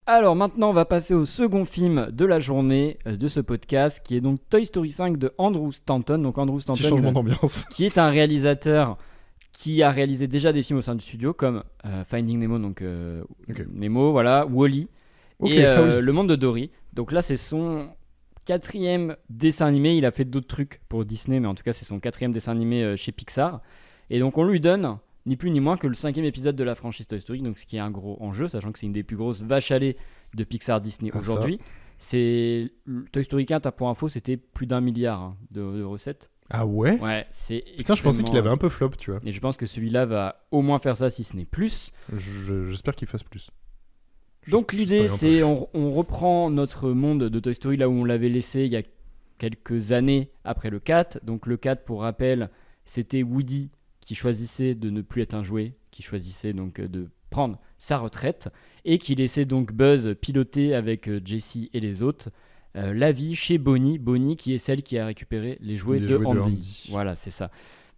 Alors maintenant, on va passer au second film de la journée de ce podcast, qui est donc Toy Story 5 de Andrew Stanton. Donc Andrew Petit Stanton, changement d'ambiance. qui est un réalisateur qui a réalisé déjà des films au sein du studio, comme Finding Nemo, donc Nemo, voilà, Wall-E, et oui. Le Monde de Dory. Donc là, c'est son 4e dessin animé. Il a fait d'autres trucs pour Disney, mais en tout cas, c'est son 4e dessin animé chez Pixar. Et donc on lui donne ni plus ni moins que le 5e épisode de la franchise Toy Story, donc ce qui est un gros enjeu, sachant que c'est une des plus grosses vaches à lait de Pixar Disney aujourd'hui. C'est Toy Story 4, pour info, c'était plus d'1 milliard de recettes. Ah ouais. Ouais, c'est Putain, je pensais qu'il avait un peu flop, tu vois. Et je pense que celui-là va au moins faire ça, si ce n'est plus. J'espère qu'il fasse plus. Donc l'idée, c'est on reprend notre monde de Toy Story là où on l'avait laissé il y a quelques années après le 4. Donc le 4, pour rappel, c'était Woody qui choisissait de ne plus être un jouet, qui choisissait donc de prendre sa retraite et qui laissait donc Buzz piloter avec Jessie et les autres la vie chez Bonnie. Bonnie qui est celle qui a récupéré les jouets de Andy. Voilà, c'est ça.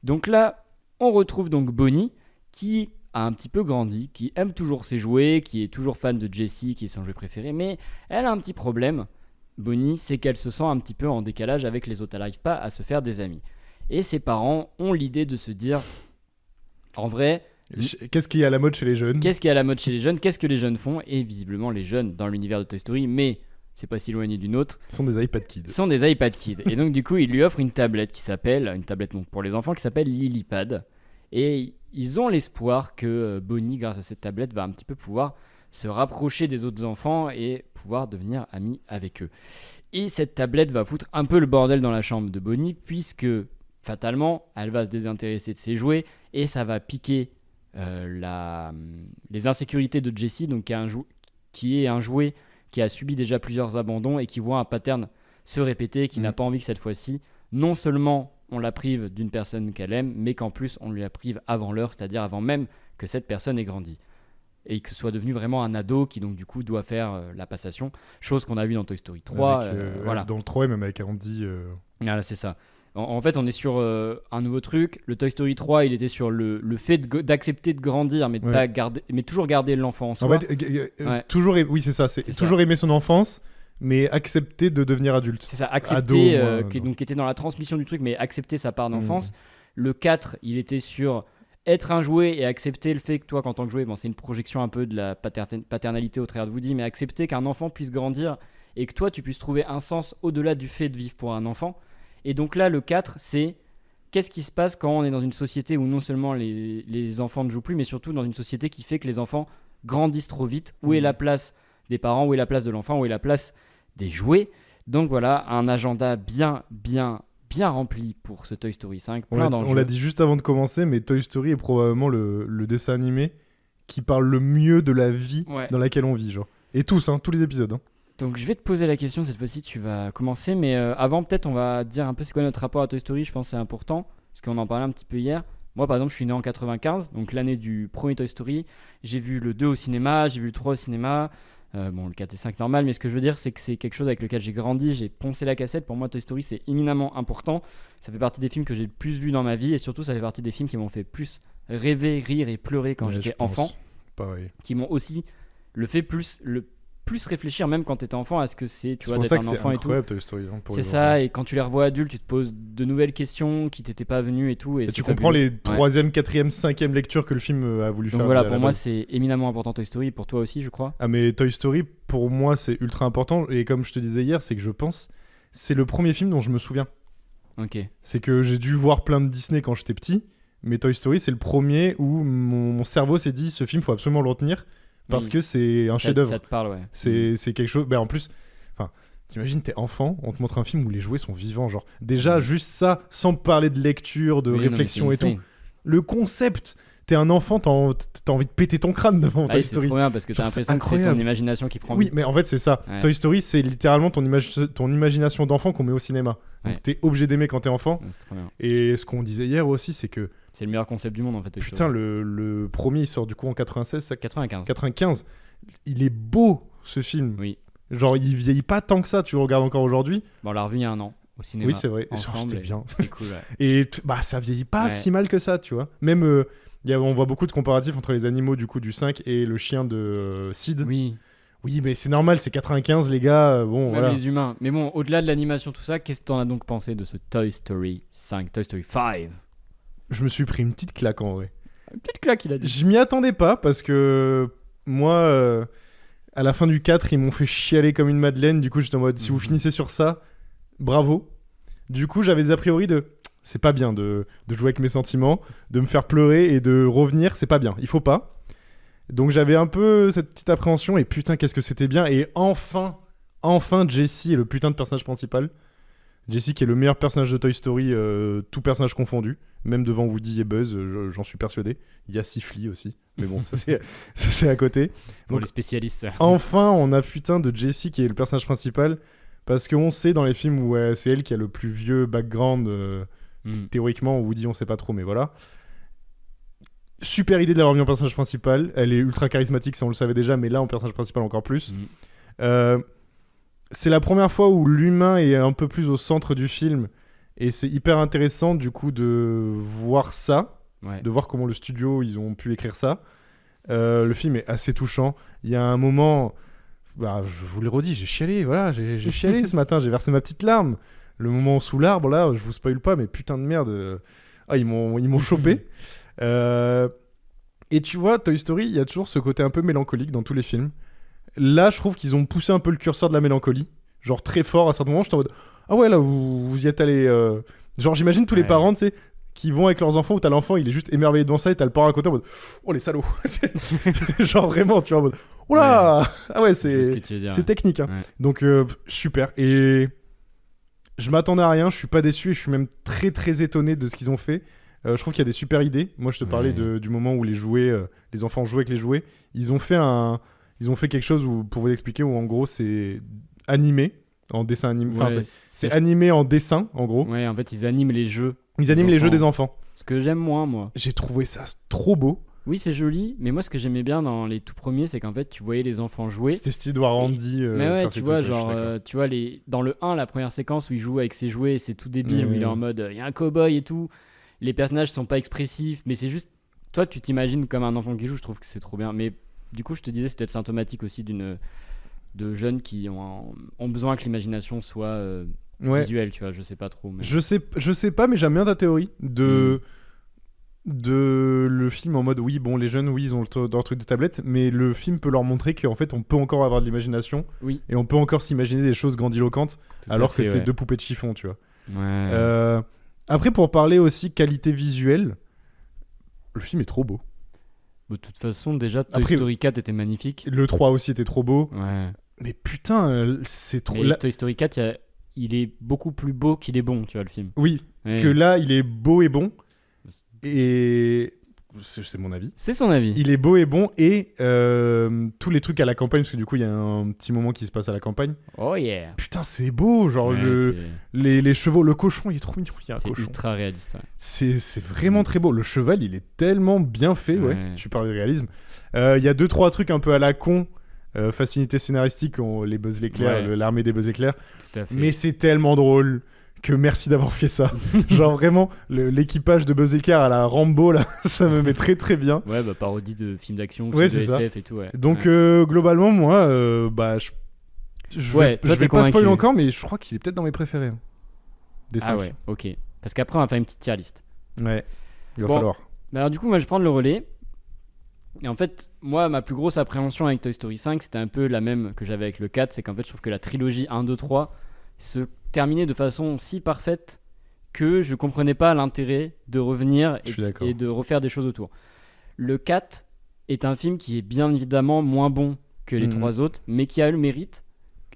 Donc là, on retrouve donc Bonnie qui a un petit peu grandi, qui aime toujours ses jouets, qui est toujours fan de Jessie, qui est son jouet préféré, mais elle a un petit problème, Bonnie, c'est qu'elle se sent un petit peu en décalage avec les autres. Elle n'arrive pas à se faire des amis. Et ses parents ont l'idée de se dire, en vrai, qu'est-ce qui est à la mode chez les jeunes ? Qu'est-ce qui est à la mode chez les jeunes ? Qu'est-ce que les jeunes font ? Et visiblement, les jeunes, dans l'univers de Toy Story, mais c'est pas si éloigné d'une autre, sont des iPad Kids. Et donc, du coup, ils lui offrent une tablette pour les enfants qui s'appelle Lilypad. Et ils ont l'espoir que Bonnie, grâce à cette tablette, va un petit peu pouvoir se rapprocher des autres enfants et pouvoir devenir amie avec eux. Et cette tablette va foutre un peu le bordel dans la chambre de Bonnie, puisque fatalement, elle va se désintéresser de ses jouets et ça va piquer les insécurités de Jessie, donc qui est un jouet qui a subi déjà plusieurs abandons et qui voit un pattern se répéter, qui n'a pas envie que cette fois-ci, non seulement on la prive d'une personne qu'elle aime, mais qu'en plus on lui la prive avant l'heure, c'est-à-dire avant même que cette personne ait grandi. Et que soit devenu vraiment un ado qui donc du coup doit faire la passation, chose qu'on a vu dans Toy Story 3. Voilà. Dans le 3, même avec Andy. Voilà, c'est ça. En fait, on est sur un nouveau truc. Le Toy Story 3, il était sur le fait d'accepter de grandir, mais, mais toujours garder l'enfant en soi. En fait, toujours, oui, c'est ça. C'est toujours aimer son enfance, mais accepter de devenir adulte. C'est ça, accepter, qui était dans la transmission du truc, mais accepter sa part d'enfance. Le 4, il était sur être un jouet et accepter le fait que toi, en tant que jouet, c'est une projection un peu de la paternalité au travers de Woody, mais accepter qu'un enfant puisse grandir et que toi, tu puisses trouver un sens au-delà du fait de vivre pour un enfant. Et donc là, le 4, c'est qu'est-ce qui se passe quand on est dans une société où non seulement les enfants ne jouent plus, mais surtout dans une société qui fait que les enfants grandissent trop vite. Où est la place des parents ? Où est la place de l'enfant ? Où est la place des jouets ? Donc voilà, un agenda bien rempli pour ce Toy Story 5. Plein d'enjeux. On l'a dit juste avant de commencer, mais Toy Story est probablement le dessin animé qui parle le mieux de la vie dans laquelle on vit. Genre. Et tous les épisodes. Donc je vais te poser la question, cette fois-ci tu vas commencer, mais avant peut-être on va dire un peu c'est quoi notre rapport à Toy Story, je pense que c'est important, parce qu'on en parlait un petit peu hier. Moi par exemple je suis né en 95, donc l'année du premier Toy Story, j'ai vu le 2 au cinéma, j'ai vu le 3 au cinéma, le 4 et 5 normal, mais ce que je veux dire c'est que c'est quelque chose avec lequel j'ai grandi, j'ai poncé la cassette, pour moi Toy Story c'est éminemment important, ça fait partie des films que j'ai le plus vus dans ma vie, et surtout ça fait partie des films qui m'ont fait plus rêver, rire et pleurer quand j'étais enfant, qui m'ont aussi plus réfléchir même quand t'étais enfant à ce que c'est, tu vois, d'être un enfant et tout. Toy Story, c'est ça, et quand tu les revois adultes, tu te poses de nouvelles questions qui t'étaient pas venues et tout. Et tu comprends les 3e, 4e, 5e lectures que le film a voulu faire. Donc voilà, pour moi c'est éminemment important Toy Story, pour toi aussi je crois. Ah mais Toy Story pour moi c'est ultra important, et comme je te disais hier, c'est que je pense c'est le premier film dont je me souviens. Ok. C'est que j'ai dû voir plein de Disney quand j'étais petit, mais Toy Story c'est le premier où mon cerveau s'est dit ce film faut absolument le retenir. Parce que c'est un chef-d'œuvre. Ça te parle, ouais. C'est quelque chose. En plus, t'imagines, t'es enfant, on te montre un film où les jouets sont vivants. Genre, déjà, juste ça, sans parler de lecture, de réflexion et tout. Le concept, t'es un enfant, t'as envie de péter ton crâne devant Toy Story. C'est trop bien parce que t'as l'impression que c'est ton imagination qui prend vie. Oui, mais en fait, c'est ça. Ouais. Toy Story, c'est littéralement ton imagination d'enfant qu'on met au cinéma. Donc, t'es obligé d'aimer quand t'es enfant. C'est trop bien. Et ce qu'on disait hier aussi, c'est que. C'est le meilleur concept du monde en fait. Putain, le premier il sort du coup en 96, 95. Il est beau ce film. Oui. Genre il vieillit pas tant que ça, tu le regardes encore aujourd'hui. Bon, on l'a revu il y a un an au cinéma. Oui, c'est vrai. Ensemble, c'était bien. C'était cool. Ouais. Et ça vieillit pas si mal que ça, tu vois. Même on voit beaucoup de comparatifs entre les animaux du coup du 5 et le chien de Sid. Oui. Oui, mais c'est normal, c'est 95, les gars. Bon, Même voilà. les humains. Mais bon, au-delà de l'animation, tout ça, qu'est-ce que t'en as donc pensé de ce Toy Story 5, Toy Story 5? Je me suis pris une petite claque en vrai. Une petite claque, il a dit. Je m'y attendais pas parce que moi, à la fin du 4, ils m'ont fait chialer comme une madeleine. Du coup, j'étais en mode, si vous finissez sur ça, bravo. Du coup, j'avais des a priori de c'est pas bien de jouer avec mes sentiments, de me faire pleurer et de revenir, c'est pas bien, il faut pas. Donc j'avais un peu cette petite appréhension et putain, qu'est-ce que c'était bien. Et enfin, Jessie est le putain de personnage principal. Jessie qui est le meilleur personnage de Toy Story, tout personnage confondu, même devant Woody et Buzz, j'en suis persuadé. Il y a Sifli aussi, mais bon, ça c'est à côté. Pour Donc, les spécialistes. enfin, on a putain de Jessie qui est le personnage principal, parce qu'on sait dans les films où c'est elle qui a le plus vieux background, théoriquement, Woody on sait pas trop, mais voilà. Super idée de l'avoir mis en personnage principal, elle est ultra charismatique, ça on le savait déjà, mais là en personnage principal encore plus. C'est la première fois où l'humain est un peu plus au centre du film et c'est hyper intéressant du coup de voir ça, de voir comment le studio ils ont pu écrire ça. Le film est assez touchant. Il y a un moment, je vous le redis, j'ai chialé, voilà, j'ai chialé ce matin, j'ai versé ma petite larme. Le moment sous l'arbre là, je vous spoil pas, mais putain de merde, ils m'ont chopé. Et tu vois, Toy Story, il y a toujours ce côté un peu mélancolique dans tous les films. Là, je trouve qu'ils ont poussé un peu le curseur de la mélancolie. Genre très fort à certains moments, j'étais en mode ah ouais, là, vous y êtes allé. Genre, j'imagine tous les parents, tu sais, qui vont avec leurs enfants où t'as l'enfant, il est juste émerveillé devant ça et t'as le parent à côté en mode oh les salauds. Genre vraiment, tu vois, en mode oh là. Ah ouais, c'est technique. Hein. Ouais. Donc, super. Et je m'attendais à rien, je suis pas déçu et je suis même très très étonné de ce qu'ils ont fait. Je trouve qu'il y a des super idées. Moi, je te parlais du moment où les enfants jouaient avec les jouets. Ils ont fait quelque chose où, pour vous expliquer, où en gros c'est animé en dessin animé. Enfin, c'est animé en dessin en gros. Ouais, en fait ils animent les jeux. Ils animent les jeux des enfants. Ce que j'aime moi. J'ai trouvé ça trop beau. Oui, c'est joli, mais moi ce que j'aimais bien dans les tout premiers, c'est qu'en fait tu voyais les enfants jouer. C'était stylé de voir Andy. Mais ouais, tu vois, genre, tu vois dans le 1, la première séquence où il joue avec ses jouets, c'est tout débile, où il est en mode, il y a un cow-boy et tout. Les personnages sont pas expressifs, mais c'est juste, toi tu t'imagines comme un enfant qui joue, je trouve que c'est trop bien. Mais du coup, je te disais, c'est peut-être symptomatique aussi de jeunes qui ont besoin que l'imagination soit visuelle, tu vois, je sais pas trop. Mais... Je sais pas, mais j'aime bien ta théorie de le film en mode oui, bon, les jeunes, oui, ils ont leur truc de tablette, mais le film peut leur montrer qu'en fait, on peut encore avoir de l'imagination et on peut encore s'imaginer des choses grandiloquentes alors que c'est deux poupées de chiffon, tu vois. Ouais. Après, pour parler aussi qualité visuelle, le film est trop beau. De toute façon, déjà, Toy Story 4 était magnifique. Le 3 aussi était trop beau. Ouais. Mais putain, c'est trop... Toy Story 4, il est beaucoup plus beau qu'il est bon, tu vois, le film. Oui, que là, il est beau et bon. Et... C'est mon avis. C'est son avis. Il est beau et bon et tous les trucs à la campagne, parce que du coup il y a un petit moment qui se passe à la campagne. Oh yeah. Putain, c'est beau, genre les chevaux, le cochon il est trop mignon. C'est ultra réaliste. Ouais. C'est vraiment très beau. Le cheval il est tellement bien fait, tu parles de réalisme. Il y a 2-3 trucs un peu à la con. Facilité scénaristique, les Buzz l'éclair, l'armée des Buzz l'éclair. Tout à fait. Mais c'est tellement drôle. Que merci d'avoir fait ça. Genre vraiment, l'équipage de Buzz Éclair à la Rambo, là, ça me met très très bien. Ouais, parodie de films d'action, de SF et tout. Ouais. Donc globalement, moi, je vais pas spoiler encore, mais je crois qu'il est peut-être dans mes préférés. Hein, des 5. Ah ouais, ok. Parce qu'après, on va faire une petite tier list. Ouais, il va falloir. Alors du coup, moi, je vais prendre le relais. Et en fait, moi, ma plus grosse appréhension avec Toy Story 5, c'était un peu la même que j'avais avec le 4. C'est qu'en fait, je trouve que la trilogie 1, 2, 3 se terminé de façon si parfaite que je comprenais pas l'intérêt de revenir et de refaire des choses autour. Le 4 est un film qui est bien évidemment moins bon que les 3 autres, mais qui a le mérite.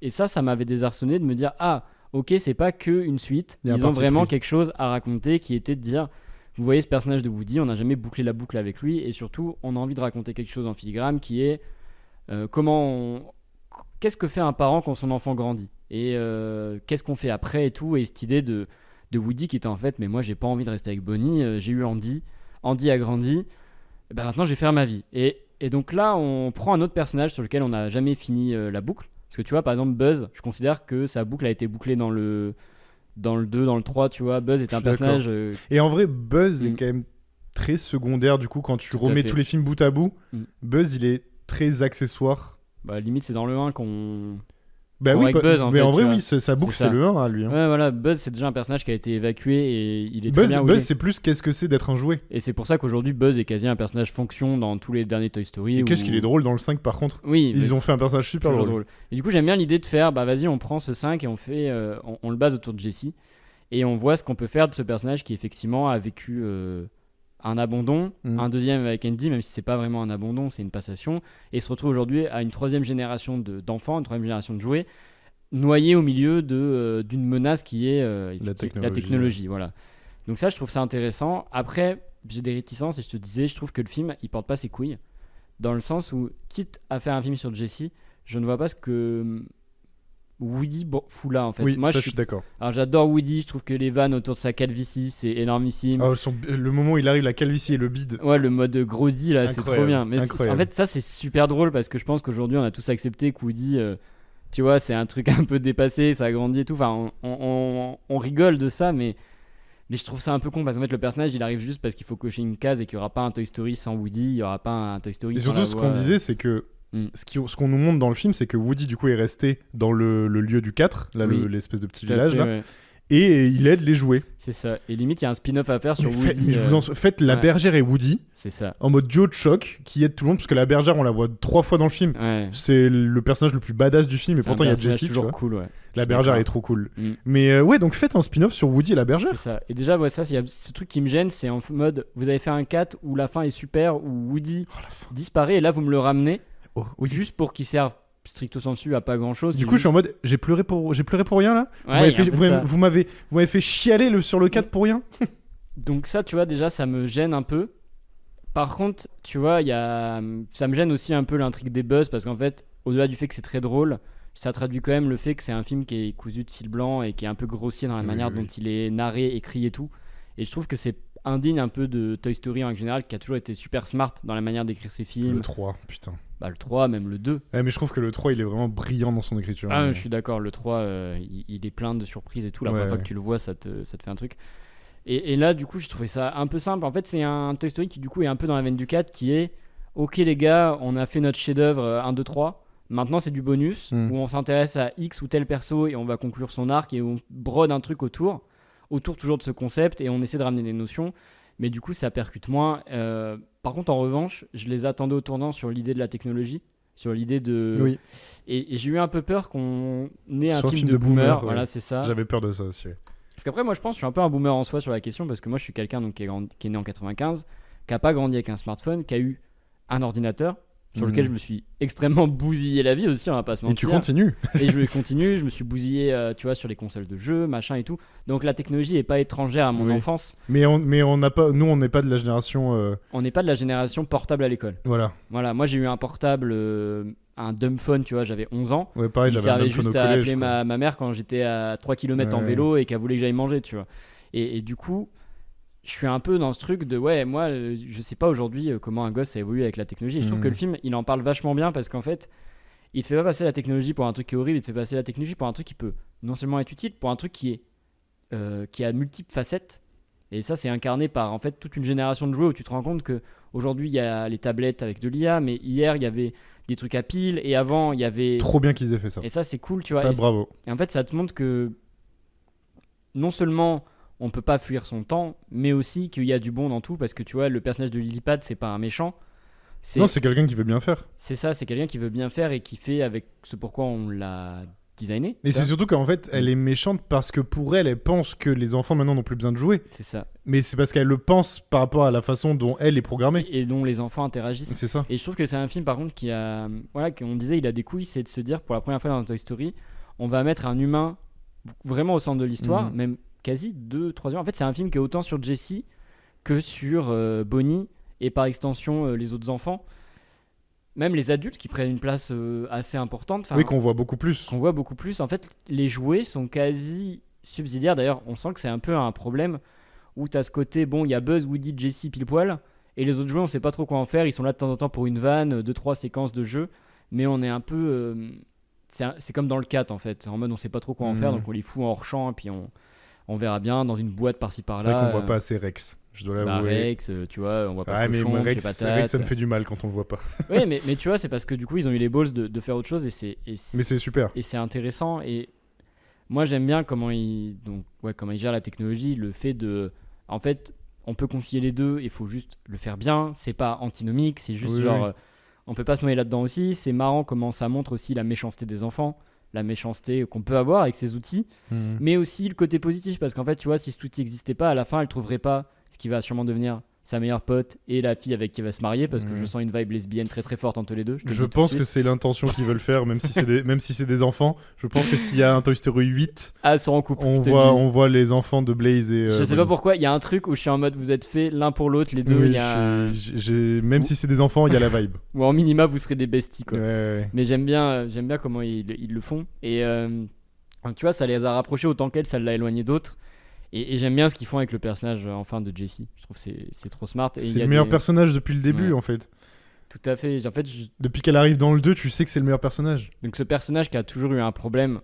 Et ça m'avait désarçonné de me dire ah, ok, c'est pas que une suite. Ils ont vraiment quelque chose à raconter qui était de dire vous voyez ce personnage de Woody, on n'a jamais bouclé la boucle avec lui et surtout on a envie de raconter quelque chose en filigrane qui est qu'est-ce que fait un parent quand son enfant grandit et qu'est-ce qu'on fait après et tout, et cette idée de Woody qui était en fait mais moi j'ai pas envie de rester avec Bonnie, j'ai eu Andy a grandi, et ben maintenant je vais faire ma vie et donc là on prend un autre personnage sur lequel on n'a jamais fini la boucle, parce que tu vois par exemple Buzz, je considère que sa boucle a été bouclée dans le 2, dans le 3, tu vois. Buzz est un personnage et en vrai Buzz est quand même très secondaire du coup quand tu remets tous les films bout à bout. Buzz il est très accessoire Bah, limite, c'est dans le 1 qu'on. Bah oui, avec Buzz, mais en vrai, tu oui, vois. sa boucle, C'est c'est ça. le 1 à lui. Hein. Ouais, voilà, Buzz, c'est déjà un personnage qui a été évacué et il est très bien où il Buzz, est. c'est plus qu'est-ce que c'est d'être un jouet. Et c'est pour ça qu'aujourd'hui, Buzz est quasi un personnage fonction dans tous les derniers Toy Story. Et qu'est-ce qu'il est drôle dans le 5 par contre. Oui, Ils ont fait un personnage super toujours drôle. Et du coup, j'aime bien l'idée de faire, bah vas-y, on prend ce 5 et on fait, on le base autour de Jessie. Et on voit ce qu'on peut faire de ce personnage qui, effectivement, a vécu un abandon, un deuxième avec Andy, même si c'est pas vraiment un abandon, c'est une passation, et se retrouve aujourd'hui à une troisième génération d'enfants, une troisième génération de jouets, noyés au milieu d'une menace qui est la technologie. Voilà. Donc ça, je trouve ça intéressant. Après, j'ai des réticences et je te disais, je trouve que le film, il porte pas ses couilles, dans le sens où, quitte à faire un film sur Jessie, je ne vois pas ce que Woody fout là, en fait. Oui, Moi, ça je suis d'accord. Alors j'adore Woody, je trouve que les vannes autour de sa calvitie, c'est énormissime. Le moment où il arrive, la calvitie et le bide. Ouais, le mode Grody là, c'est trop bien. Mais en fait, ça c'est super drôle parce que je pense qu'aujourd'hui on a tous accepté que Woody, tu vois, c'est un truc un peu dépassé, ça a grandi et tout. Enfin, on rigole de ça, mais je trouve ça un peu con parce qu'en fait le personnage il arrive juste parce qu'il faut cocher une case et qu'il n'y aura pas un Toy Story sans Woody, il n'y aura pas un Toy Story sans la voix. Et surtout, ce qu'on disait, c'est que ce qu'on nous montre dans le film, c'est que Woody du coup est resté dans le lieu du 4, là, l'espèce de petit village là. Ouais. Et il aide les jouets. C'est ça. Et limite, il y a un spin-off à faire sur Woody. Faites la bergère et Woody. C'est ça. En mode duo de choc qui aide tout le monde parce que la bergère, on la voit 3 fois dans le film. Ouais. C'est le personnage le plus badass du film et pourtant il y a Jessie. C'est toujours cool, ouais. La bergère est trop cool. Mais ouais, donc faites un spin-off sur Woody et la bergère. C'est ça. Et déjà, ouais, ça, il y a ce truc qui me gêne, c'est en mode vous avez fait un 4 où la fin est super, où Woody disparaît et là vous me le ramenez juste pour qu'il serve stricto sensu à pas grand chose. Du coup, je suis en mode j'ai pleuré pour rien là. Ouais, vous m'avez fait chialer sur le 4 pour rien. Donc ça, tu vois, déjà ça me gêne un peu. Par contre, tu vois, ça me gêne aussi un peu l'intrigue des Buzz parce qu'en fait, au-delà du fait que c'est très drôle, ça traduit quand même le fait que c'est un film qui est cousu de fil blanc et qui est un peu grossier dans la manière dont il est narré, écrit et tout. Et je trouve que c'est indigne un peu de Toy Story en général, qui a toujours été super smart dans la manière d'écrire ses films. Le 3, putain. Bah, le 3, même le 2. Mais je trouve que le 3, il est vraiment brillant dans son écriture. Je suis d'accord, le 3, il est plein de surprises et tout. La première fois que tu le vois, ça te fait un truc. Et là, du coup, j'ai trouvé ça un peu simple. En fait, c'est un Toy Story qui, du coup, est un peu dans la veine du 4, qui est ok, les gars, on a fait notre chef-d'œuvre 1, 2, 3. Maintenant, c'est du bonus où on s'intéresse à X ou tel perso et on va conclure son arc et on brode un truc autour toujours de ce concept et on essaie de ramener des notions. Mais du coup, ça percute moins. Par contre, en revanche, je les attendais au tournant sur l'idée de la technologie, sur l'idée de. Oui. Et j'ai eu un peu peur qu'on ait un film de boomer. Ouais. Voilà, c'est ça. J'avais peur de ça aussi. Ouais. Parce qu'après, moi, je pense que je suis un peu un boomer en soi sur la question, parce que moi, je suis quelqu'un donc, qui est né en 95, qui n'a pas grandi avec un smartphone, qui a eu un ordinateur, sur lequel je me suis extrêmement bousillé la vie aussi, on va pas se mentir. Et tu continues. Et je continue, je me suis bousillé, tu vois, sur les consoles de jeux, machin et tout. Donc la technologie est pas étrangère à mon enfance. Mais on n'a pas, nous on n'est pas de la génération. On n'est pas de la génération portable à l'école. Voilà. Moi j'ai eu un portable, un dumb phone, tu vois, j'avais 11 ans. Ouais, pareil, j'avais un dumb phone au collège. Juste à appeler ma mère quand j'étais à 3 km en vélo et qu'elle voulait que j'aille manger, tu vois. Et du coup, je suis un peu dans ce truc de moi je sais pas aujourd'hui comment un gosse a évolué avec la technologie et je trouve que le film il en parle vachement bien parce qu'en fait il te fait pas passer la technologie pour un truc qui est horrible, il te fait passer la technologie pour un truc qui peut non seulement être utile, pour un truc qui a multiples facettes. Et ça c'est incarné par en fait toute une génération de jouets où tu te rends compte que aujourd'hui il y a les tablettes avec de l'IA, mais hier il y avait des trucs à pile et avant il y avait trop bien qu'ils aient fait ça. Et ça c'est cool, tu vois. Ça bravo. Et en fait ça te montre que non seulement on peut pas fuir son temps, mais aussi qu'il y a du bon dans tout, parce que tu vois, le personnage de Lillipad, c'est pas un méchant. Non, c'est quelqu'un qui veut bien faire. C'est ça, c'est quelqu'un qui veut bien faire et qui fait avec ce pourquoi on l'a designé. Et c'est surtout qu'en fait, elle est méchante parce que pour elle, elle pense que les enfants maintenant n'ont plus besoin de jouer. C'est ça. Mais c'est parce qu'elle le pense par rapport à la façon dont elle est programmée. Et dont les enfants interagissent. C'est ça. Et je trouve que c'est un film, par contre, qui a. Voilà, qu'on disait, il a des couilles, c'est de se dire, pour la première fois dans Toy Story, on va mettre un humain vraiment au centre de l'histoire, même quasi 2-3 heures. En fait, c'est un film qui est autant sur Jessie que sur Bonnie et par extension les autres enfants. Même les adultes qui prennent une place assez importante. Oui, qu'on voit beaucoup plus. En fait, les jouets sont quasi subsidiaires. D'ailleurs, on sent que c'est un peu un problème où tu as ce côté, bon, il y a Buzz, Woody, Jessie, pile poil. Et les autres jouets, on sait pas trop quoi en faire. Ils sont là de temps en temps pour une vanne, 2-3 séquences de jeu. Mais on est un peu... c'est comme dans le 4 en fait. En mode, on sait pas trop quoi en faire. Donc on les fout en hors-champ et puis on verra bien dans une boîte par-ci par-là. C'est vrai qu'on voit pas assez Rex, je dois l'avouer. Rex, tu vois, on voit pas mais cochon, Rex, patate. ça me fait du mal quand on le voit pas. Oui, mais tu vois, c'est parce que du coup, ils ont eu les balls de faire autre chose mais c'est super. Et c'est intéressant. Et moi, j'aime bien comment ils gèrent la technologie, le fait de... En fait, on peut concilier les deux, il faut juste le faire bien. C'est pas antinomique, c'est juste on peut pas se noyer là-dedans aussi. C'est marrant comment ça montre aussi la méchanceté des enfants, la méchanceté qu'on peut avoir avec ces outils, mais aussi le côté positif, parce qu'en fait, tu vois, si cet outil n'existait pas, à la fin, elle trouverait pas ce qui va sûrement devenir sa meilleure pote et la fille avec qui elle va se marier, parce que je sens une vibe lesbienne très très forte entre les deux. Je pense que c'est l'intention qu'ils veulent faire, même si c'est des enfants. Je pense que s'il y a un Toy Story 8, sont en couple, on voit les enfants de Blaze et... je sais pas pourquoi, il y a un truc où je suis en mode vous êtes faits l'un pour l'autre, les deux. Oui, même si c'est des enfants, il y a la vibe. Ou en minima, vous serez des besties, quoi. Ouais. Mais j'aime bien comment ils le font. Et tu vois, ça les a rapprochés autant qu'elle, ça l'a éloigné d'autres. Et j'aime bien ce qu'ils font avec le personnage enfin de Jessie. Je trouve que c'est trop smart. C'est le meilleur personnage depuis le début, en fait. Tout à fait. Depuis qu'elle arrive dans le 2, tu sais que c'est le meilleur personnage. Donc ce personnage qui a toujours eu un problème,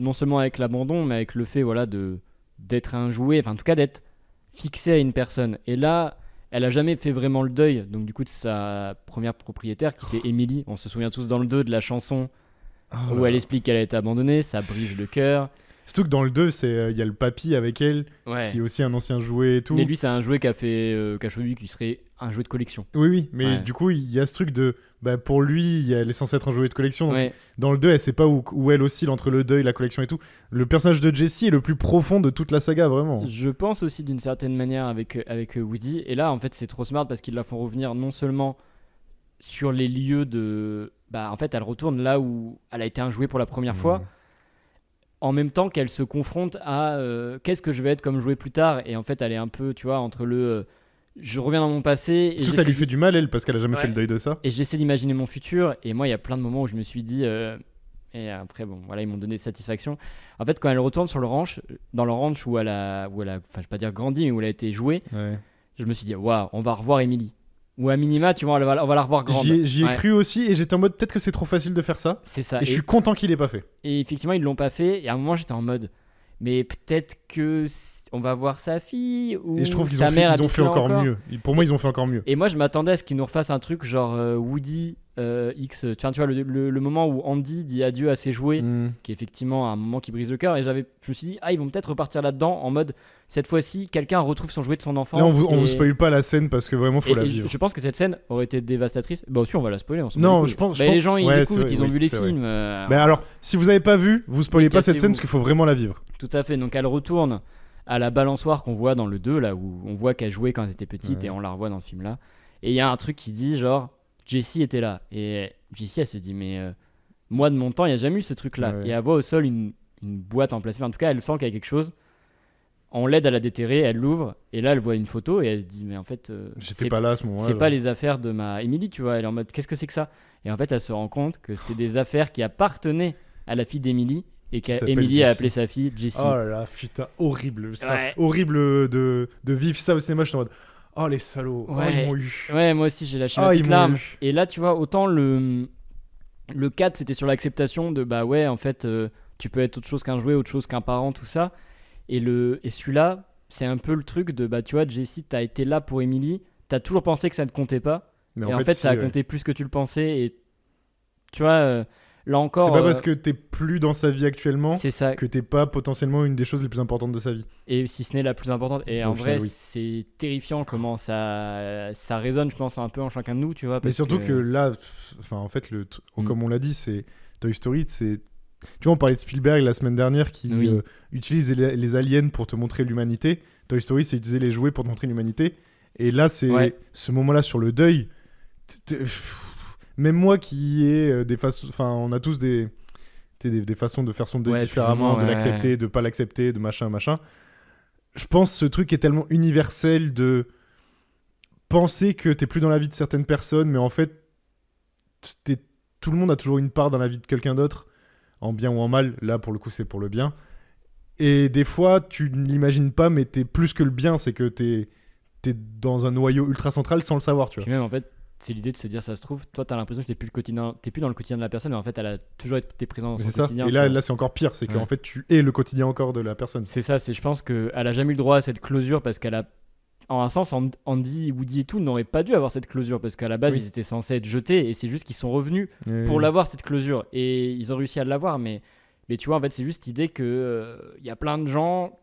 non seulement avec l'abandon, mais avec le fait d'être un jouet, enfin en tout cas d'être fixé à une personne. Et là, elle a jamais fait vraiment le deuil, donc du coup de sa première propriétaire qui était Emily. On se souvient tous dans le 2 de la chanson où elle explique qu'elle a été abandonnée, ça brise le cœur. Surtout que dans le 2, il y a le papy avec elle, qui est aussi un ancien jouet et tout. Et lui, c'est un jouet qui a choisi qui serait un jouet de collection. Oui, mais du coup, il y a ce truc de... pour lui, elle est censée être un jouet de collection. Donc dans le 2, elle sait pas où elle oscille entre le deuil, la collection et tout. Le personnage de Jessie est le plus profond de toute la saga, vraiment. Je pense aussi d'une certaine manière avec Woody. Et là, en fait, c'est trop smart parce qu'ils la font revenir non seulement sur les lieux de... en fait, elle retourne là où elle a été un jouet pour la première fois. En même temps qu'elle se confronte à qu'est-ce que je vais être comme jouet plus tard, et en fait elle est un peu, tu vois, entre le je reviens dans mon passé, et ça lui fait du mal, elle, parce qu'elle a jamais fait le deuil de ça, et j'essaie d'imaginer mon futur. Et moi il y a plein de moments où je me suis dit et après bon voilà, ils m'ont donné satisfaction. En fait quand elle retourne sur le ranch, dans le ranch où elle a enfin je vais pas dire grandi, mais où elle a été jouée, je me suis dit waouh, on va revoir Emily. Ou à minima, tu vois, on va la revoir grande. J'y ai cru aussi, et j'étais en mode peut-être que c'est trop facile de faire ça. C'est ça. Et je suis content qu'il l'ait pas fait. Et effectivement, ils l'ont pas fait. Et à un moment, j'étais en mode, mais peut-être que on va voir sa fille ou et je trouve qu'ils sa mère. Ils ont fait encore mieux. Pour moi, ils ont fait encore mieux. Et moi, je m'attendais à ce qu'ils nous refassent un truc genre Woody X. Tu vois, le moment où Andy dit adieu à ses jouets, qui est effectivement un moment qui brise le cœur. Et je me suis dit, ils vont peut-être repartir là-dedans en mode, cette fois-ci, quelqu'un retrouve son jouet de son enfance. Là, on vous spoil pas la scène parce que vraiment, faut la vivre. Je pense que cette scène aurait été dévastatrice. Aussi, on va la spoiler. Non, je pense. Les gens, ils écoutent, ils ont vu les films. Alors, si vous avez pas vu, vous spoilez pas cette scène parce qu'il faut vraiment la vivre. Tout à fait. Donc, elle retourne à la balançoire qu'on voit dans le 2, là où on voit qu'elle jouait quand elle était petite, et on la revoit dans ce film-là. Et il y a un truc qui dit genre, Jessie était là. Et Jessie, elle se dit, mais moi, de mon temps, il n'y a jamais eu ce truc-là. Et elle voit au sol une boîte en plastique. En tout cas, elle sent qu'il y a quelque chose. On l'aide à la déterrer, elle l'ouvre, et là elle voit une photo et elle se dit mais en fait j'étais pas là à ce moment-là. C'est pas les affaires de ma Emily, tu vois. Elle est en mode qu'est-ce que c'est que ça? Et en fait elle se rend compte que c'est des affaires qui appartenaient à la fille d'Emily et qu'Emily a appelé sa fille Jessie. Oh là là, putain, horrible. Horrible de vivre ça au cinéma. Je suis en mode oh les salauds, ils m'ont eu. Ouais, moi aussi j'ai lâché ma petite larme. Et là tu vois, autant le 4 c'était sur l'acceptation de en fait tu peux être autre chose qu'un jouet, autre chose qu'un parent, tout ça. Et celui-là, c'est un peu le truc de tu vois, Jessie, t'as été là pour Emily, t'as toujours pensé que ça ne comptait pas, mais en fait ça a compté plus que tu le pensais. Et tu vois, là encore. C'est pas parce que t'es plus dans sa vie actuellement que t'es pas potentiellement une des choses les plus importantes de sa vie. Et si ce n'est la plus importante. Et en vrai, c'est terrifiant comment ça résonne, je pense, un peu en chacun de nous, tu vois. Mais surtout que là, en fait, comme on l'a dit, c'est Toy Story, c'est. Tu vois, on parlait de Spielberg la semaine dernière qui utilise les aliens pour te montrer l'humanité. Toy Story, c'est utiliser les jouets pour te montrer l'humanité. Et là, c'est ce moment-là sur le deuil. Même moi qui ai des façons... Enfin, on a tous des façons de faire son deuil différemment, de l'accepter, de pas l'accepter, de machin. Je pense que ce truc est tellement universel de penser que t'es plus dans la vie de certaines personnes, mais en fait, tout le monde a toujours une part dans la vie de quelqu'un d'autre. En bien ou en mal, là pour le coup c'est pour le bien. Et des fois tu ne l'imagines pas, mais t'es plus que le bien, c'est que t'es dans un noyau ultra central sans le savoir, tu vois. Puis même en fait, c'est l'idée de se dire, ça se trouve, toi t'as l'impression que t'es plus dans le quotidien de la personne, mais en fait elle a toujours été présente dans son quotidien. Et là c'est encore pire, c'est qu'en fait tu es le quotidien encore de la personne. C'est ça, je pense qu'elle a jamais eu le droit à cette closure parce qu'elle a, en un sens, Andy, Woody et tout n'auraient pas dû avoir cette closure parce qu'à la base ils étaient censés être jetés et c'est juste qu'ils sont revenus pour l'avoir cette closure et ils ont réussi à l'avoir, mais tu vois en fait c'est juste l'idée que y a plein de gens,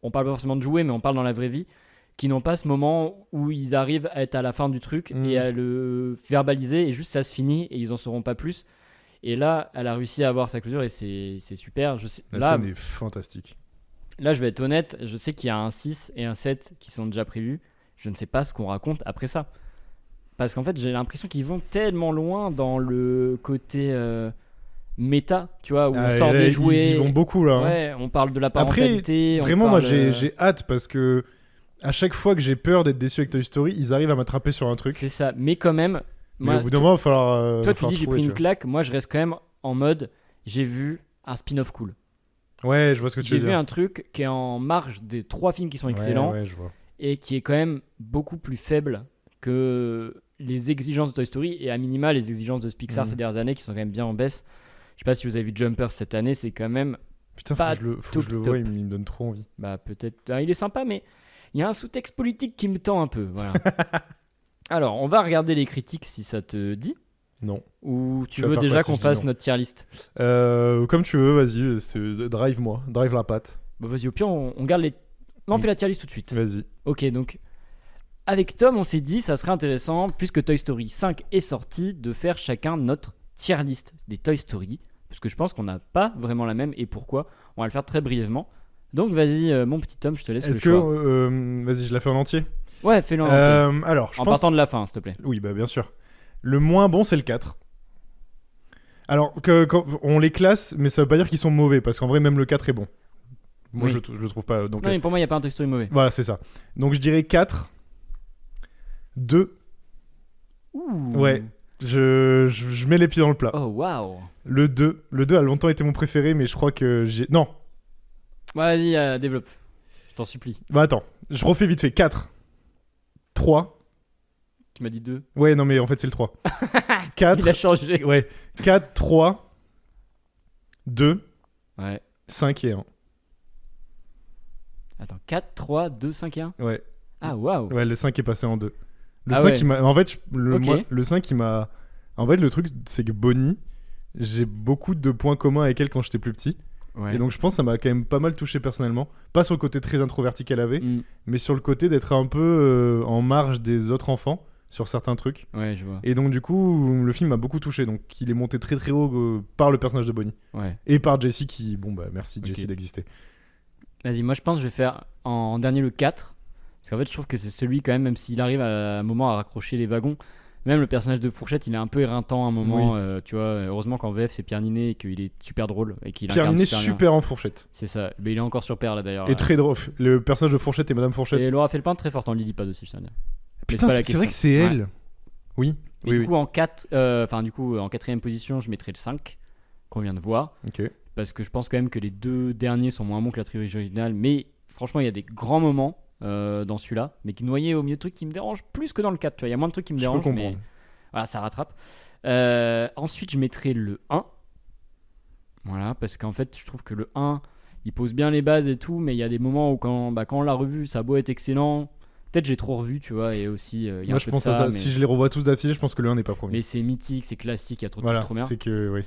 on parle pas forcément de jouer mais on parle dans la vraie vie, qui n'ont pas ce moment où ils arrivent à être à la fin du truc et à le verbaliser et juste ça se finit et ils en sauront pas plus. Et là, elle a réussi à avoir sa closure et c'est super. La scène est fantastique. Là, je vais être honnête, je sais qu'il y a un 6 et un 7 qui sont déjà prévus. Je ne sais pas ce qu'on raconte après ça. Parce qu'en fait, j'ai l'impression qu'ils vont tellement loin dans le côté méta, tu vois, où on sort des jouets. Ils y vont beaucoup là. Ouais, on parle de la parentalité. Après, vraiment, moi j'ai hâte parce que à chaque fois que j'ai peur d'être déçu avec Toy Story, ils arrivent à m'attraper sur un truc. C'est ça, mais quand même. Mais au bout d'un moment, il va falloir. Toi, tu dis j'ai pris une claque. Moi, je reste quand même en mode j'ai vu un spin-off cool. Ouais, je vois ce que tu veux dire. J'ai vu un truc qui est en marge des 3 films qui sont excellents ouais, je vois. Et qui est quand même beaucoup plus faible que les exigences de Toy Story et à minima les exigences de Pixar ces dernières années qui sont quand même bien en baisse. Je sais pas si vous avez vu Jumper cette année, c'est quand même. Putain, faut que je le vois, il me donne trop envie. Bah, peut-être. Il est sympa, mais. Il y a un sous-texte politique qui me tend un peu, voilà. Alors, on va regarder les critiques si ça te dit. Non. Ou tu veux déjà qu'on fasse notre tier list? Comme tu veux, vas-y, drive la patte. Bah vas-y, au pire, on garde les... Non, on fait la tier list tout de suite. Vas-y. Ok, donc, avec Tom, on s'est dit, ça serait intéressant, puisque Toy Story 5 est sorti, de faire chacun notre tier list des Toy Story, parce que je pense qu'on n'a pas vraiment la même, et pourquoi? On va le faire très brièvement. Donc vas-y, mon petit Tom, je te laisse le choix. Vas-y, je la fais en entier. Ouais, fais-le en entier. Alors, partant de la fin, s'il te plaît. Oui, bah bien sûr. Le moins bon, c'est le 4. Alors, quand on les classe, mais ça veut pas dire qu'ils sont mauvais, parce qu'en vrai, même le 4 est bon. Moi, je le trouve pas. Donc, non, mais pour moi, il n'y a pas un Toy Story mauvais. Voilà, c'est ça. Donc, je dirais 4, 2. Ouh. Ouais, je mets les pieds dans le plat. Oh, waouh. Le 2 a longtemps été mon préféré, mais je crois que j'ai... Non. Vas-y, développe. Je t'en supplie. Bah attends, je refais vite fait. 4, 3. Tu m'as dit 2. Ouais, non mais en fait c'est le 3. 4. Il a changé. Ouais. 4, 3, 2, ouais. 5 et 1. Attends, 4, 3, 2, 5 et 1. Ouais. Ah, waouh. Ouais, le 5 est passé en 2. Le 5 ouais. il m'a... En fait, okay. le 5 il m'a... En fait, le truc c'est que Bonnie, j'ai beaucoup de points communs avec elle quand j'étais plus petit. Ouais. Et donc je pense que ça m'a quand même pas mal touché personnellement. Pas sur le côté très introverti qu'elle avait, mais sur le côté d'être un peu en marge des autres enfants sur certains trucs. Ouais, je vois. Et donc du coup, le film m'a beaucoup touché. Donc il est monté très très haut par le personnage de Bonnie. Ouais. Et par Jessie qui... Bon bah merci Jessie d'exister. Vas-y, moi je pense que je vais faire en dernier le 4. Parce qu'en fait je trouve que c'est celui quand même s'il arrive à un moment à raccrocher les wagons. Même le personnage de Fourchette, il est un peu éreintant à un moment, tu vois. Heureusement qu'en VF c'est Pierre Ninet et qu'il est super drôle et qu'il Pierre Ninet super en Fourchette. C'est ça. Mais il est encore sur Père là d'ailleurs. Et très drôle. Le personnage de Fourchette et Madame Fourchette. Et Laura Felpin très forte en Lillipad aussi, je tiens à dire. Putain, c'est vrai que c'est elle. Oui. Et du coup en 4ème position, je mettrais le 5 qu'on vient de voir. Ok. Parce que je pense quand même que les 2 derniers sont moins bons que la trilogie originale, mais franchement il y a des grands moments. Dans celui-là, mais qui noyait au milieu de trucs qui me dérangent plus que dans le 4, tu vois, il y a moins de trucs qui me dérangent, mais voilà, ça rattrape. Ensuite je mettrai le 1, voilà, parce qu'en fait je trouve que le 1 il pose bien les bases et tout, mais il y a des moments où quand on l'a revu, ça a beau être excellent, peut-être j'ai trop revu, tu vois, et aussi il y a un peu de ça, mais... Si je les revois tous d'affilée, je pense que le 1 n'est pas premier. Mais c'est mythique, c'est classique, il y a trop de trucs trop bien. C'est que, oui.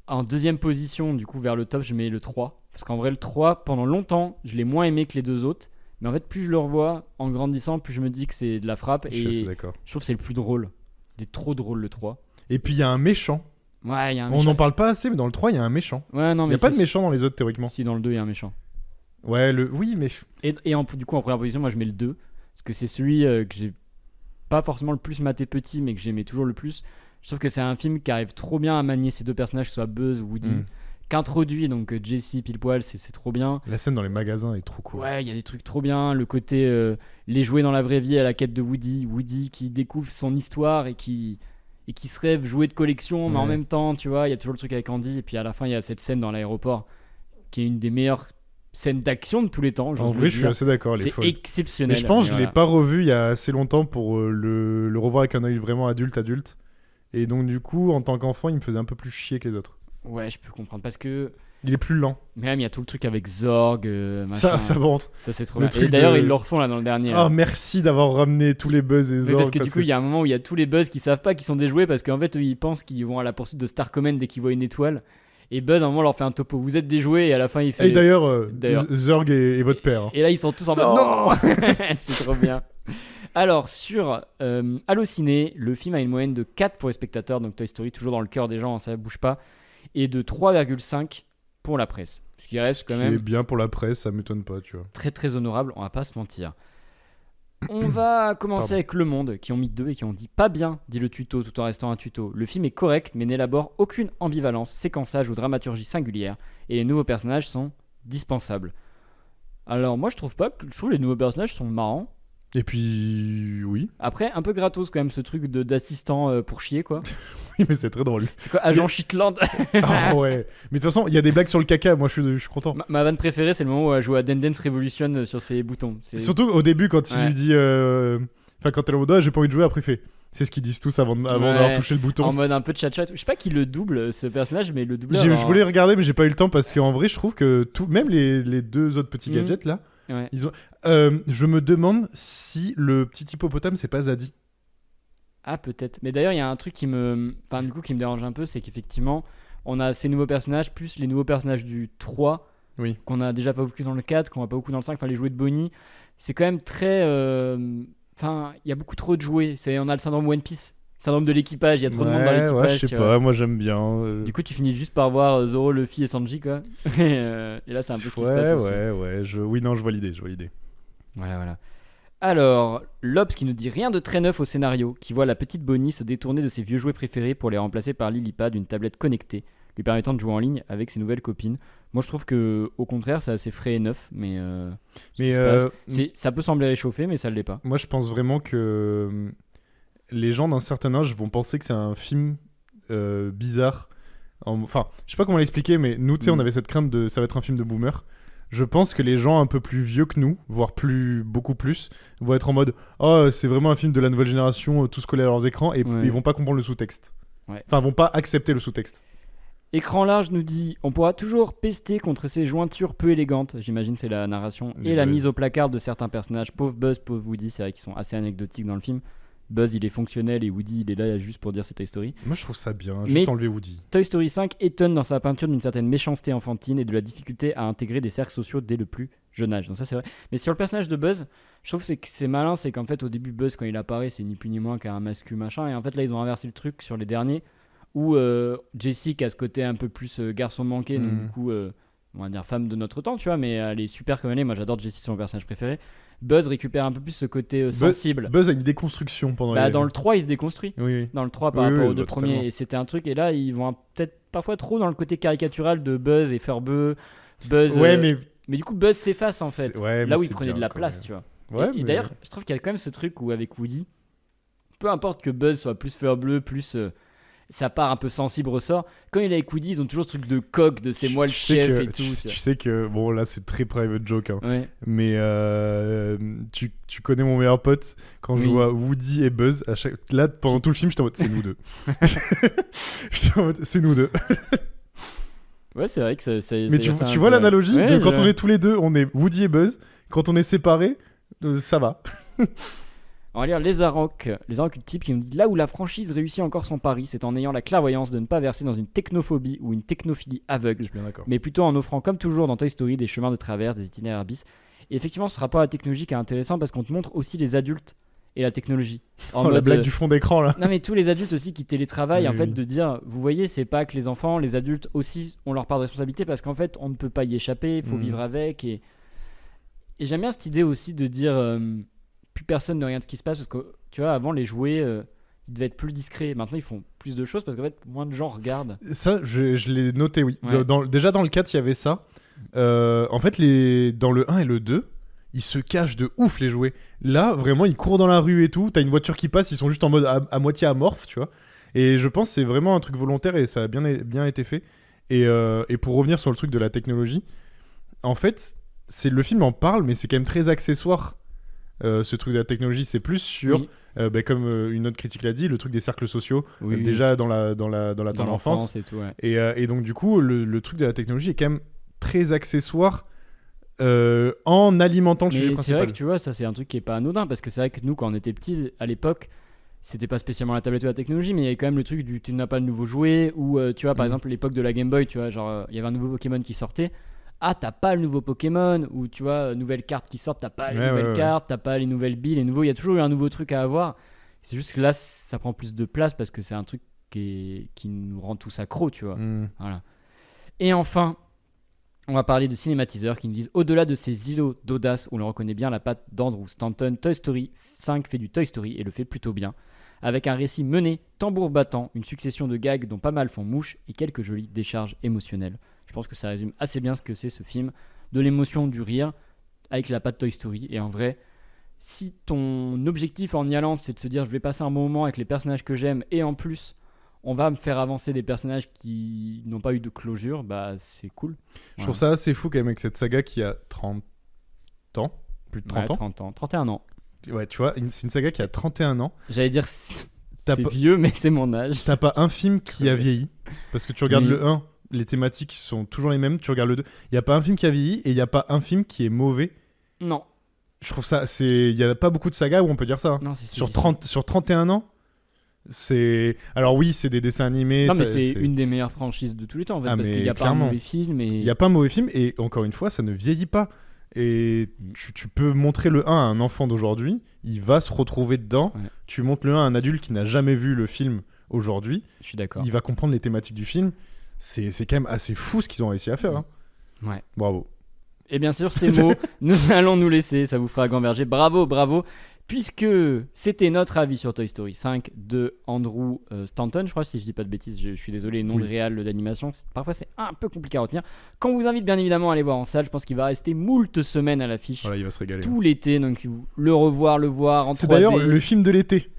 En deuxième position, du coup vers le top, je mets le 3, parce qu'en vrai le 3, pendant longtemps, je l'ai moins aimé que les deux autres. Mais en fait, plus je le revois en grandissant, plus je me dis que c'est de la frappe. Je suis d'accord. Je trouve que c'est le plus drôle. Il est trop drôle le 3. Et puis il y a un méchant. Ouais, il y a un méchant. On n'en parle pas assez, mais dans le 3, il y a un méchant. Ouais, non, il n'y a pas de méchant dans les autres théoriquement. Si, dans le 2, il y a un méchant. Ouais, oui, mais. Et du coup, en première position, moi je mets le 2. Parce que c'est celui que j'ai pas forcément le plus maté petit, mais que j'aimais toujours le plus. Je trouve que c'est un film qui arrive trop bien à manier ces deux personnages, que ce soit Buzz ou Woody. Qu'introduit donc Jessie pile poil, c'est trop bien. La scène dans les magasins est trop cool. Ouais, il y a des trucs trop bien. Le côté les jouer dans la vraie vie à la quête de Woody qui découvre son histoire et qui se rêve jouer de collection, mais en même temps, tu vois, il y a toujours le truc avec Andy. Et puis à la fin, il y a cette scène dans l'aéroport qui est une des meilleures scène d'action de tous les temps. En vrai, je suis assez d'accord. C'est exceptionnel. Mais je pense que je l'ai pas revu il y a assez longtemps pour le revoir avec un œil vraiment adulte. Et donc, du coup, en tant qu'enfant, il me faisait un peu plus chier que les autres. Ouais, je peux comprendre parce que. Il est plus lent. Mais même, il y a tout le truc avec Zorg. Machin. Ça rentre. Ça, c'est trop bien. Et d'ailleurs, ils le refont là dans le dernier. Ah, merci d'avoir ramené tous les Buzz et Zorg. Parce que du coup, il y a un moment où il y a tous les Buzz qui savent pas qu'ils sont déjoués parce qu'en fait, eux, ils pensent qu'ils vont à la poursuite de Star Command dès qu'ils voient une étoile. Et Buzz, à un moment, leur fait un topo. Vous êtes déjoués et à la fin, il fait. Et d'ailleurs, Zorg est votre père. Et là, ils sont tous en mode non. C'est trop bien. Alors, sur Allociné, le film a une moyenne de 4 pour les spectateurs, donc Toy Story, toujours dans le cœur des gens, hein, ça bouge pas, et de 3,5 pour la presse. Ce qui reste quand même. C'est bien pour la presse, ça m'étonne pas, tu vois. Très très honorable, on va pas se mentir. On va commencer avec Le Monde, qui ont mis 2 et qui ont dit pas bien, dit le tuto tout en restant un tuto. Le film est correct, mais n'élabore aucune ambivalence, séquençage ou dramaturgie singulière, et les nouveaux personnages sont dispensables. Alors, moi je trouve que les nouveaux personnages sont marrants. Et puis, oui. Après, un peu gratos quand même, ce truc d'assistant pour chier, quoi. Oui, mais c'est très drôle. C'est quoi, Agent Shitland? Ah ouais. Mais de toute façon, il y a des blagues sur le caca, moi je suis content. Ma vanne préférée, c'est le moment où elle joue à Dance Dance Revolution sur ses boutons. Surtout au début, quand il lui dit. Enfin, quand elle est en mode, j'ai pas envie de jouer, après il fait. C'est ce qu'ils disent tous avant d'avoir touché le bouton. En mode un peu de chat-chat. Je sais pas qui le double, ce personnage, mais le doubleur. Je voulais regarder, mais j'ai pas eu le temps parce qu'en vrai, je trouve que même les 2 autres petits gadgets là, ils ont. Je me demande si le petit hippopotame, c'est pas Zadie. Ah, peut-être. Mais d'ailleurs, il y a un truc qui me dérange un peu, c'est qu'effectivement, on a ces nouveaux personnages, plus les nouveaux personnages du 3, qu'on a déjà pas beaucoup dans le 4, qu'on a pas beaucoup dans le 5, enfin les jouets de Bonnie. C'est quand même très. Enfin, il y a beaucoup trop de jouets. On a le syndrome One Piece, syndrome de l'équipage, il y a trop de monde dans l'équipage. Ouais, je sais pas, moi j'aime bien. Du coup, tu finis juste par voir Zoro, Luffy et Sanji, quoi. Et là, c'est un peu ce qui se passe aussi. Oui, non, je vois l'idée. Voilà. Alors, Lobs qui ne dit rien de très neuf au scénario, qui voit la petite Bonnie se détourner de ses vieux jouets préférés pour les remplacer par Lillipad, une tablette connectée, lui permettant de jouer en ligne avec ses nouvelles copines. Moi, je trouve que, au contraire, c'est assez frais et neuf, mais ça peut sembler réchauffé, mais ça ne l'est pas. Moi, je pense vraiment que les gens d'un certain âge vont penser que c'est un film bizarre. Enfin, je sais pas comment l'expliquer, mais nous, tu sais, on avait cette crainte de ça va être un film de boomer. Je pense que les gens un peu plus vieux que nous, voire beaucoup plus, vont être en mode oh, c'est vraiment un film de la nouvelle génération, tous collés à leurs écrans, et ils vont pas comprendre le sous-texte. Enfin, vont pas accepter le sous-texte. Écran large nous dit on pourra toujours pester contre ces jointures peu élégantes, j'imagine c'est la narration, et la mise au placard de certains personnages. Pauvre Buzz, pauvre Woody, c'est vrai qu'ils sont assez anecdotiques dans le film. Buzz il est fonctionnel et Woody il est là juste pour dire c'est Toy Story. Moi je trouve ça bien, juste enlever Woody. Toy Story 5 étonne dans sa peinture d'une certaine méchanceté enfantine et de la difficulté à intégrer des cercles sociaux dès le plus jeune âge. Donc ça c'est vrai. Mais sur le personnage de Buzz, je trouve que c'est malin, c'est qu'en fait au début Buzz quand il apparaît c'est ni plus ni moins qu'un mascu machin, et en fait là ils ont inversé le truc sur les derniers où Jessie qui a ce côté un peu plus garçon manqué, donc du coup on va dire femme de notre temps tu vois, mais elle est super comme elle est. Moi j'adore Jessie, c'est mon personnage préféré. Buzz récupère un peu plus ce côté sensible. Buzz a une déconstruction pendant dans le 3 il se déconstruit. Oui. Dans le 3 par rapport aux 2 premiers, et c'était un truc, et là ils vont peut-être parfois trop dans le côté caricatural de Buzz et Ferbeux. Buzz mais du coup Buzz s'efface en fait, là où il prenait de la place tu vois. Et d'ailleurs je trouve qu'il y a quand même ce truc où avec Woody, peu importe que Buzz soit plus Ferbeux, plus sa part un peu sensible ressort. Quand il est avec Woody, ils ont toujours ce truc de coq, de c'est moi le chef et tout. Tu sais que, bon là c'est très private joke, hein, mais tu connais mon meilleur pote, quand je vois Woody et Buzz, là pendant tout le film, j'étais en mode c'est nous deux. J'étais en mode c'est nous deux. Ouais, c'est vrai que c'est mais tu vois l'analogie de quand on est tous les deux, on est Woody et Buzz. Quand on est séparés, ça va. On va lire les Arocs type qui nous dit là où la franchise réussit encore son pari, c'est en ayant la clairvoyance de ne pas verser dans une technophobie ou une technophilie aveugle, mais plutôt en offrant comme toujours dans Toy Story des chemins de traverse, des itinéraires bis. Et effectivement, ce rapport à la technologie qui est intéressant parce qu'on te montre aussi les adultes et la technologie. La blague du fond d'écran là. Non mais tous les adultes aussi qui télétravaillent, en fait, de dire, vous voyez, c'est pas que les enfants, les adultes aussi ont leur part de responsabilité parce qu'en fait on ne peut pas y échapper, il faut vivre avec, et j'aime bien cette idée aussi de dire plus personne ne regarde ce qui se passe, parce que tu vois, avant les jouets ils devaient être plus discrets, maintenant ils font plus de choses parce qu'en fait moins de gens regardent. Ça je l'ai noté, oui. Déjà dans le 4 il y avait ça. En fait dans le 1 et le 2 ils se cachent de ouf les jouets. Là vraiment ils courent dans la rue et tout, t'as une voiture qui passe, ils sont juste en mode à moitié amorphe, tu vois. Et je pense que c'est vraiment un truc volontaire et ça a bien été fait. Et pour revenir sur le truc de la technologie, en fait le film en parle, mais c'est quand même très accessoire. Ce truc de la technologie, c'est plus sur, comme une autre critique l'a dit, le truc des cercles sociaux, déjà dans la dans l'enfance. Et, tout, ouais. Et donc du coup, le truc de la technologie est quand même très accessoire en alimentant le sujet principal. C'est vrai que tu vois, ça c'est un truc qui est pas anodin, parce que c'est vrai que nous, quand on était petits, à l'époque, c'était pas spécialement la tablette ou la technologie, mais il y avait quand même le truc du tu n'as pas le nouveau jouet, ou tu vois, par exemple, l'époque de la Game Boy, tu vois, genre, il y avait un nouveau Pokémon qui sortait. Ah, t'as pas le nouveau Pokémon, ou tu vois, nouvelles cartes qui sortent, t'as pas les nouvelles cartes, t'as pas les nouvelles billes, les nouveaux. Il y a toujours eu un nouveau truc à avoir. C'est juste que là, ça prend plus de place parce que c'est un truc qui nous rend tous accros, tu vois. Voilà. Et enfin, on va parler de cinématiseurs qui nous disent au-delà de ces îlots d'audace où l'on reconnaît bien la patte d'Andrew Stanton, Toy Story 5 fait du Toy Story et le fait plutôt bien. Avec un récit mené, tambour battant, une succession de gags dont pas mal font mouche et quelques jolies décharges émotionnelles. Je pense que ça résume assez bien ce que c'est ce film, de l'émotion, du rire, avec la patte Toy Story. Et en vrai, si ton objectif en y allant, c'est de se dire je vais passer un bon moment avec les personnages que j'aime, et en plus, on va me faire avancer des personnages qui n'ont pas eu de closure, bah c'est cool. Je trouve ça assez fou quand même avec cette saga qui a 30 ans, plus de 30 ans. 30 ans, 31 ans. Ouais, tu vois, c'est une saga qui a 31 ans. J'allais dire c'est vieux, mais c'est mon âge. T'as pas un film qui a vieilli, parce que tu regardes le 1, les thématiques sont toujours les mêmes, tu regardes le 2, il y a pas un film qui a vieilli et il y a pas un film qui est mauvais. Non. Je trouve ça, il y a pas beaucoup de sagas où on peut dire ça. Hein. Non, c'est sur 31 ans, c'est alors oui, c'est des dessins animés. Non, mais c'est une des meilleures franchises de tous les temps en fait, parce qu'il y a pas un mauvais film et il y a pas un mauvais film et encore une fois, ça ne vieillit pas. Et tu peux montrer le 1 à un enfant d'aujourd'hui, il va se retrouver dedans. Ouais. Tu montres le 1 à un adulte qui n'a jamais vu le film aujourd'hui, je suis d'accord. Il va comprendre les thématiques du film. C'est quand même assez fou ce qu'ils ont réussi à faire. Hein. Ouais. Bravo. Et bien sûr, ces mots, nous allons nous laisser, ça vous fera gamberger. Bravo, bravo. Puisque c'était notre avis sur Toy Story 5 de Andrew Stanton, je crois, si je dis pas de bêtises, je suis désolé, nom de réal d'animation, parfois c'est un peu compliqué à retenir. Qu'on vous invite bien évidemment à aller voir en salle, je pense qu'il va rester moult semaines à l'affiche. Voilà, il va se régaler. Tout l'été, donc si vous le voir en 3D. C'est d'ailleurs le film de l'été.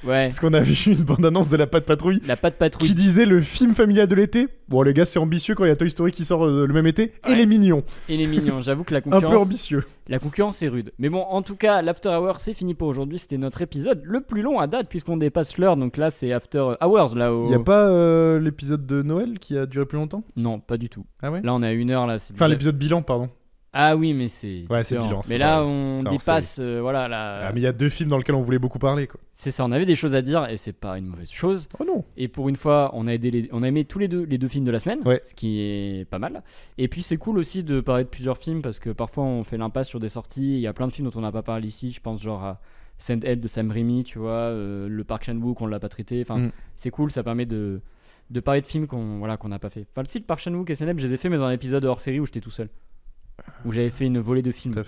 Ouais. Parce qu'on a vu une bande-annonce de La Patte Patrouille. La Patte Patrouille. Qui disait le film familial de l'été. Bon, les gars, c'est ambitieux quand il y a Toy Story qui sort le même été. Ouais. Et les mignons. Et les mignons, j'avoue que la concurrence. Un peu ambitieux. La concurrence est rude. Mais bon, en tout cas, l'After Hour, c'est fini pour aujourd'hui. C'était notre épisode le plus long à date, puisqu'on dépasse l'heure. Donc là, c'est After Hours. Il n'y a pas l'épisode de Noël qui a duré plus longtemps ? Non, pas du tout. Ah ouais ? Là, on est à 1 heure. Là, enfin, l'épisode bilan, pardon. Ah oui, mais c'est. Ouais, c'est bilan. Mais là, on dépasse. Voilà. Là... Ah, mais il y a 2 films dans lesquels on voulait beaucoup parler, quoi. C'est ça, on avait des choses à dire et c'est pas une mauvaise chose. Oh non. Et pour une fois, on a aimé tous les deux films de la semaine, ce qui est pas mal. Et puis, c'est cool aussi de parler de plusieurs films parce que parfois, on fait l'impasse sur des sorties. Il y a plein de films dont on n'a pas parlé ici. Je pense genre à Send-Help de Sam Raimi, tu vois, le Park Chan-wook, on l'a pas traité. Enfin, c'est cool, ça permet de parler de films qu'on n'a pas fait. Enfin, le Park Chan-wook et Send-Help, je les ai fait, mais dans un épisode hors série où j'étais tout seul. Où j'avais fait une volée de films.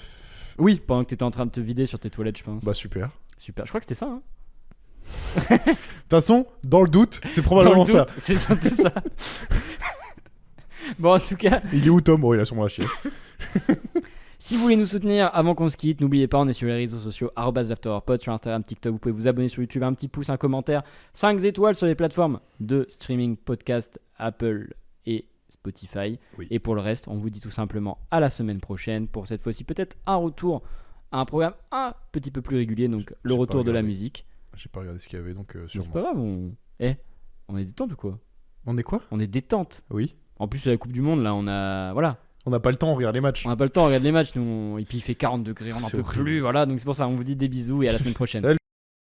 Oui. Pendant que t'étais en train de te vider sur tes toilettes, je pense. Bah super. Je crois que c'était ça. Hein. De toute façon, dans le doute, c'est probablement ça. C'est surtout ça. Bon, en tout cas. Il est où Tom ? Oh, il a sûrement la chiasse. Si vous voulez nous soutenir avant qu'on se quitte, n'oubliez pas, on est sur les réseaux sociaux @l'afterhourpod sur Instagram, TikTok. Vous pouvez vous abonner sur YouTube, un petit pouce, un commentaire, 5 étoiles sur les plateformes de streaming, podcast, Apple et Spotify. Oui. Et pour le reste, on vous dit tout simplement à la semaine prochaine pour cette fois-ci peut-être un retour à un programme un petit peu plus régulier, donc le retour de la musique. J'ai pas regardé ce qu'il y avait, donc sûrement. C'est pas grave, on est détente ou quoi ? On est quoi ? On est détente. Oui. En plus, c'est la Coupe du Monde, là, on a... Voilà. On n'a pas le temps, on regarde les matchs. On n'a pas le temps, on regarde les matchs, nous, et puis il fait 40 degrés, on n'en peut plus, voilà, donc c'est pour ça, on vous dit des bisous et à la semaine prochaine. Salut.